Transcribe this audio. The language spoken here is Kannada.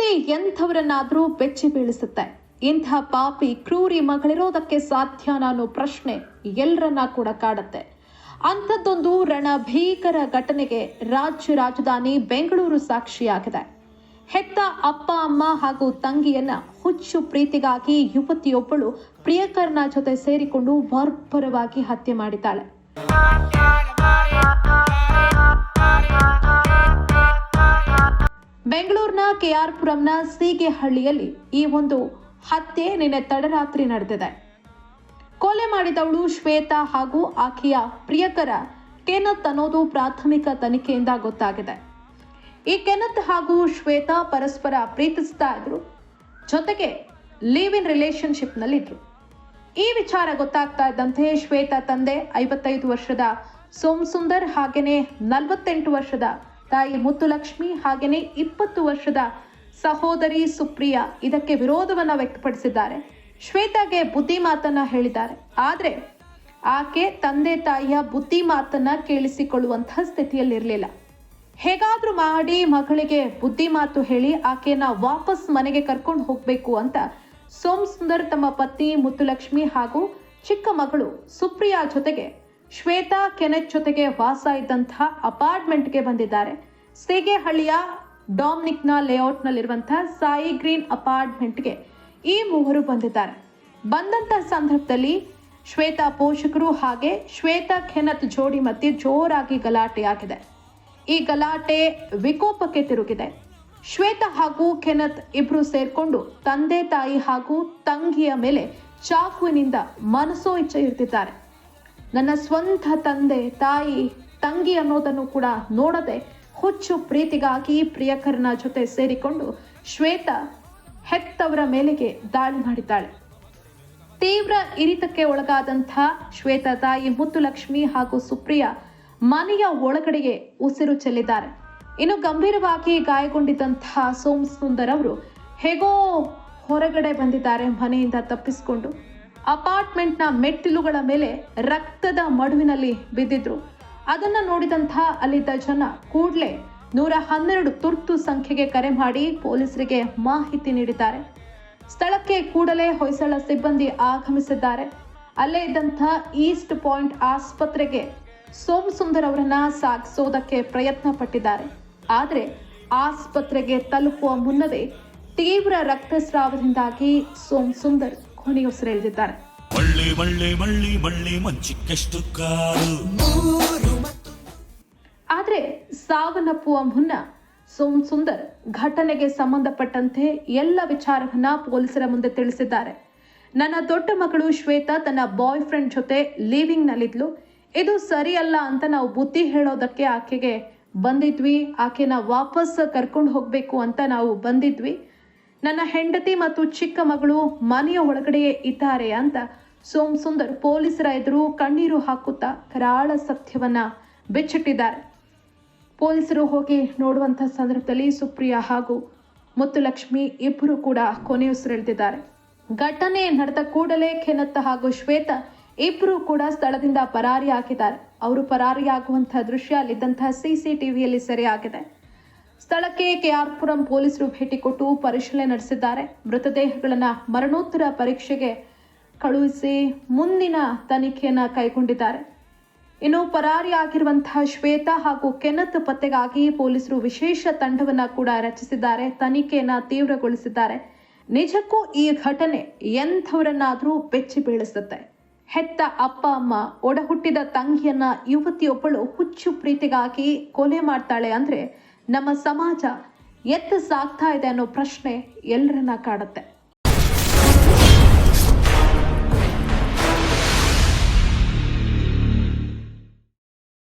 ಪ್ರಕೃತಿ ಎಂಥವರನ್ನಾದರೂ ಬೆಚ್ಚಿ ಬೀಳಿಸುತ್ತೆ. ಇಂಥ ಪಾಪಿ ಕ್ರೂರಿ ಮಗಳಿರೋದಕ್ಕೆ ಸಾಧ್ಯನಾ ಅನ್ನೋ ಪ್ರಶ್ನೆ ಎಲ್ಲರನ್ನ ಕೂಡ ಕಾಡುತ್ತೆ. ಅಂಥದ್ದೊಂದು ರಣಭೀಕರ ಘಟನೆಗೆ ರಾಜ್ಯ ರಾಜಧಾನಿ ಬೆಂಗಳೂರು ಸಾಕ್ಷಿಯಾಗಿದೆ. ಹೆತ್ತ ಅಪ್ಪ ಅಮ್ಮ ಹಾಗೂ ತಂಗಿಯನ್ನ ಹುಚ್ಚು ಪ್ರೀತಿಗಾಗಿ ಯುವತಿಯೊಬ್ಬಳು ಪ್ರಿಯಕರನ ಜೊತೆ ಸೇರಿಕೊಂಡು ಬರ್ಬರವಾಗಿ ಹತ್ಯೆ ಮಾಡಿದ್ದಾಳೆ. ಬೆಂಗಳೂರಿನ ಕೆಆರ್ಪುರಂನ ಸೀಗೆಹಳ್ಳಿಯಲ್ಲಿ ಈ ಒಂದು ಹತ್ಯೆ ನಿನ್ನೆ ತಡರಾತ್ರಿ ನಡೆದಿದೆ. ಕೊಲೆ ಮಾಡಿದವಳು ಶ್ವೇತಾ ಹಾಗೂ ಆಕೆಯ ಪ್ರಿಯಕರ ಕೆನತ್ ಅನ್ನೋದು ಪ್ರಾಥಮಿಕ ತನಿಖೆಯಿಂದ ಗೊತ್ತಾಗಿದೆ. ಈ ಕೆನತ್ ಹಾಗೂ ಶ್ವೇತಾ ಪರಸ್ಪರ ಪ್ರೀತಿಸ್ತಾ ಇದ್ರು, ಜೊತೆಗೆ ಲಿವ್ ಇನ್ ರಿಲೇಶನ್ಶಿಪ್ ನಲ್ಲಿದ್ರು. ಈ ವಿಚಾರ ಗೊತ್ತಾಗ್ತಾ ಇದ್ದಂತೆ ಶ್ವೇತಾ ತಂದೆ 55 ವರ್ಷದ ಸೋಮಸುಂದರ್ ಹಾಗೇನೆ 48 ವರ್ಷದ ತಾಯಿ ಮುತ್ತುಲಕ್ಷ್ಮಿ ಹಾಗೇನೆ 20 ವರ್ಷದ ಸಹೋದರಿ ಸುಪ್ರಿಯಾ ಇದಕ್ಕೆ ವಿರೋಧವನ್ನ ವ್ಯಕ್ತಪಡಿಸಿದ್ದಾರೆ. ಶ್ವೇತಾಗೆ ಬುದ್ಧಿ ಮಾತನ್ನ ಹೇಳಿದ್ದಾರೆ. ಆದ್ರೆ ಆಕೆ ತಂದೆ ತಾಯಿಯ ಬುದ್ಧಿ ಮಾತನ್ನ ಕೇಳಿಸಿಕೊಳ್ಳುವಂತಹ ಸ್ಥಿತಿಯಲ್ಲಿರಲಿಲ್ಲ. ಹೇಗಾದ್ರೂ ಮಾಡಿ ಮಗಳಿಗೆ ಬುದ್ಧಿ ಮಾತು ಹೇಳಿ ಆಕೆಯನ್ನ ವಾಪಸ್ ಮನೆಗೆ ಕರ್ಕೊಂಡು ಹೋಗ್ಬೇಕು ಅಂತ ಸೋಮಸುಂದರ್ ತಮ್ಮ ಪತ್ನಿ ಮುತ್ತುಲಕ್ಷ್ಮಿ ಹಾಗೂ ಚಿಕ್ಕ ಮಗಳು ಸುಪ್ರಿಯಾ ಜೊತೆಗೆ ಶ್ವೇತಾ ಕೆನೆತ್ ಜೊತೆಗೆ ವಾಸ ಇದ್ದಂತಹ ಅಪಾರ್ಟ್ಮೆಂಟ್ಗೆ ಬಂದಿದ್ದಾರೆ. ಸೀಗೆಹಳ್ಳಿಯ ಡಾಮಿನಿಕ್ನ ಲೇಔಟ್ನಲ್ಲಿರುವಂತಹ ಸಾಯಿ ಗ್ರೀನ್ ಅಪಾರ್ಟ್ಮೆಂಟ್ಗೆ ಈ ಮೂವರು ಬಂದಿದ್ದಾರೆ. ಬಂದಂತಹ ಸಂದರ್ಭದಲ್ಲಿ ಶ್ವೇತಾ ಪೋಷಕರು ಹಾಗೆ ಶ್ವೇತಾ ಕೆನತ್ ಜೋಡಿ ಮಧ್ಯೆ ಜೋರಾಗಿ ಗಲಾಟೆಯಾಗಿದೆ. ಈ ಗಲಾಟೆ ವಿಕೋಪಕ್ಕೆ ತಿರುಗಿದೆ. ಶ್ವೇತಾ ಹಾಗೂ ಕೆನತ್ ಇಬ್ರು ಸೇರ್ಕೊಂಡು ತಂದೆ ತಾಯಿ ಹಾಗೂ ತಂಗಿಯ ಮೇಲೆ ಚಾಕುವಿನಿಂದ ಮನಸೋ ಇಚ್ಛೆ ಇರ್ತಿದ್ದಾರೆ. ನನ್ನ ಸ್ವಂತ ತಂದೆ ತಾಯಿ ತಂಗಿ ಅನ್ನೋದನ್ನು ಕೂಡ ನೋಡದೆ ಹುಚ್ಚು ಪ್ರೀತಿಗಾಗಿ ಪ್ರಿಯಕರನ ಜೊತೆ ಸೇರಿಕೊಂಡು ಶ್ವೇತಾ ಹೆತ್ತವರ ಮೇಲೆಗೆ ದಾಳಿ ಮಾಡಿದ್ದಾಳೆ. ತೀವ್ರ ಇರಿತಕ್ಕೆ ಒಳಗಾದಂತಹ ಶ್ವೇತಾ ತಾಯಿ ಮುತ್ತುಲಕ್ಷ್ಮಿ ಹಾಗೂ ಸುಪ್ರಿಯಾ ಮನೆಯ ಒಳಗಡೆಗೆ ಉಸಿರು ಚೆಲ್ಲಿದ್ದಾರೆ. ಇನ್ನು ಗಂಭೀರವಾಗಿ ಗಾಯಗೊಂಡಿದ್ದಂತಹ ಸೋಮಸುಂದರ್ ಅವರು ಹೇಗೋ ಹೊರಗಡೆ ಬಂದಿದ್ದಾರೆ. ಮನೆಯಿಂದ ತಪ್ಪಿಸಿಕೊಂಡು ಅಪಾರ್ಟ್ಮೆಂಟ್ನ ಮೆಟ್ಟಿಲುಗಳ ಮೇಲೆ ರಕ್ತದ ಮಡುವಿನಲ್ಲಿ ಬಿದ್ದಿದ್ರು. ಅದನ್ನ ನೋಡಿದಂತಹ ಅಲ್ಲಿದ್ದ ಜನ ಕೂಡಲೇ 112 ತುರ್ತು ಸಂಖ್ಯೆಗೆ ಕರೆ ಮಾಡಿ ಪೊಲೀಸರಿಗೆ ಮಾಹಿತಿ ನೀಡಿದ್ದಾರೆ. ಸ್ಥಳಕ್ಕೆ ಕೂಡಲೇ ಹೊಯ್ಸಳ ಸಿಬ್ಬಂದಿ ಆಗಮಿಸಿದ್ದಾರೆ. ಅಲ್ಲೇ ಇದ್ದಂತಹ ಈಸ್ಟ್ ಪಾಯಿಂಟ್ ಆಸ್ಪತ್ರೆಗೆ ಸೋಮಸುಂದರ್ ಅವರನ್ನ ಸಾಗಿಸೋದಕ್ಕೆ ಪ್ರಯತ್ನ ಪಟ್ಟಿದ್ದಾರೆ. ಆದರೆ ಆಸ್ಪತ್ರೆಗೆ ತಲುಪುವ ಮುನ್ನವೇ ತೀವ್ರ ರಕ್ತಸ್ರಾವದಿಂದಾಗಿ ಸೋಮಸುಂದರ್ ಕೊನೆಯುಸಿರೆಳೆದಿದ್ದಾರೆ. ಆದರೆ ಸಾವನ್ನಪ್ಪುವ ಮುನ್ನ ಸೋಮಸುಂದರ್ ಘಟನೆಗೆ ಸಂಬಂಧಪಟ್ಟಂತೆ ಎಲ್ಲ ವಿಚಾರವನ್ನ ಪೊಲೀಸರ ಮುಂದೆ ತಿಳಿಸಿದ್ದಾರೆ. ನನ್ನ ದೊಡ್ಡ ಮಗಳು ಶ್ವೇತಾ ತನ್ನ ಬಾಯ್ ಫ್ರೆಂಡ್ ಜೊತೆ ಲಿವಿಂಗ್ ನಲ್ಲಿದ್ಲು. ಇದು ಸರಿಯಲ್ಲ ಅಂತ ನಾವು ಬುದ್ಧಿ ಹೇಳೋದಕ್ಕೆ ಆಕೆಗೆ ಬಂದಿದ್ವಿ. ಆಕೆನ ವಾಪಸ್ ಕರ್ಕೊಂಡು ಹೋಗ್ಬೇಕು ಅಂತ ನಾವು ಬಂದಿದ್ವಿ. ನನ್ನ ಹೆಂಡತಿ ಮತ್ತು ಚಿಕ್ಕ ಮಗಳು ಮನೆಯ ಒಳಗಡೆಯೇ ಇದ್ದಾರೆ ಅಂತ ಸೋಮಸುಂದರ್ ಪೊಲೀಸರ ಎದುರು ಕಣ್ಣೀರು ಹಾಕುತ್ತಾ ಕರಾಳ ಸತ್ಯವನ್ನ ಬಿಚ್ಚಿಟ್ಟಿದ್ದಾರೆ. ಪೊಲೀಸರು ಹೋಗಿ ನೋಡುವಂಥ ಸಂದರ್ಭದಲ್ಲಿ ಸುಪ್ರಿಯಾ ಹಾಗೂ ಮುತ್ತುಲಕ್ಷ್ಮಿ ಇಬ್ಬರು ಕೂಡ ಕೊನೆಯುಸಿರೆಳೆದಿದ್ದಾರೆ. ಘಟನೆ ನಡೆದ ಕೂಡಲೇ ಕೆನತ್ ಹಾಗೂ ಶ್ವೇತಾ ಇಬ್ಬರು ಕೂಡ ಸ್ಥಳದಿಂದ ಪರಾರಿಯಾಗಿದ್ದಾರೆ. ಅವರು ಪರಾರಿಯಾಗುವಂತಹ ದೃಶ್ಯ ಅಲ್ಲಿದ್ದಂತಹ CCTVಯಲ್ಲಿ ಸೆರೆಯಾಗಿದೆ. ಸ್ಥಳಕ್ಕೆ ಕೆಆರ್ಪುರಂ ಪೊಲೀಸರು ಭೇಟಿ ಕೊಟ್ಟು ಪರಿಶೀಲನೆ ನಡೆಸಿದ್ದಾರೆ. ಮೃತದೇಹಗಳನ್ನು ಮರಣೋತ್ತರ ಪರೀಕ್ಷೆಗೆ ಕಳುಹಿಸಿ ಮುಂದಿನ ತನಿಖೆಯನ್ನ ಕೈಗೊಂಡಿದ್ದಾರೆ. ಇನ್ನು ಪರಾರಿಯಾಗಿರುವಂತಹ ಶ್ವೇತಾ ಹಾಗೂ ಕೆನತ್ ಪತ್ತೆಗಾಗಿ ಪೊಲೀಸರು ವಿಶೇಷ ತಂಡವನ್ನ ಕೂಡ ರಚಿಸಿದ್ದಾರೆ. ತನಿಖೆಯನ್ನ ತೀವ್ರಗೊಳಿಸಿದ್ದಾರೆ. ನಿಜಕ್ಕೂ ಈ ಘಟನೆ ಎಂಥವರನ್ನಾದ್ರೂ ಬೆಚ್ಚಿ ಬೀಳಿಸುತ್ತೆ. ಹೆತ್ತ ಅಪ್ಪ ಅಮ್ಮ ಒಡಹುಟ್ಟಿದ ತಂಗಿಯನ್ನ ಯುವತಿಯೊಬ್ಬಳು ಹುಚ್ಚು ಪ್ರೀತಿಗಾಗಿ ಕೊಲೆ ಮಾಡ್ತಾಳೆ ಅಂದ್ರೆ ನಮ್ಮ ಸಮಾಜ ಎತ್ತ ಸಾಗ್ತಾ ಇದೆ ಅನ್ನೋ ಪ್ರಶ್ನೆ ಎಲ್ಲರನ್ನ ಕಾಡುತ್ತೆ.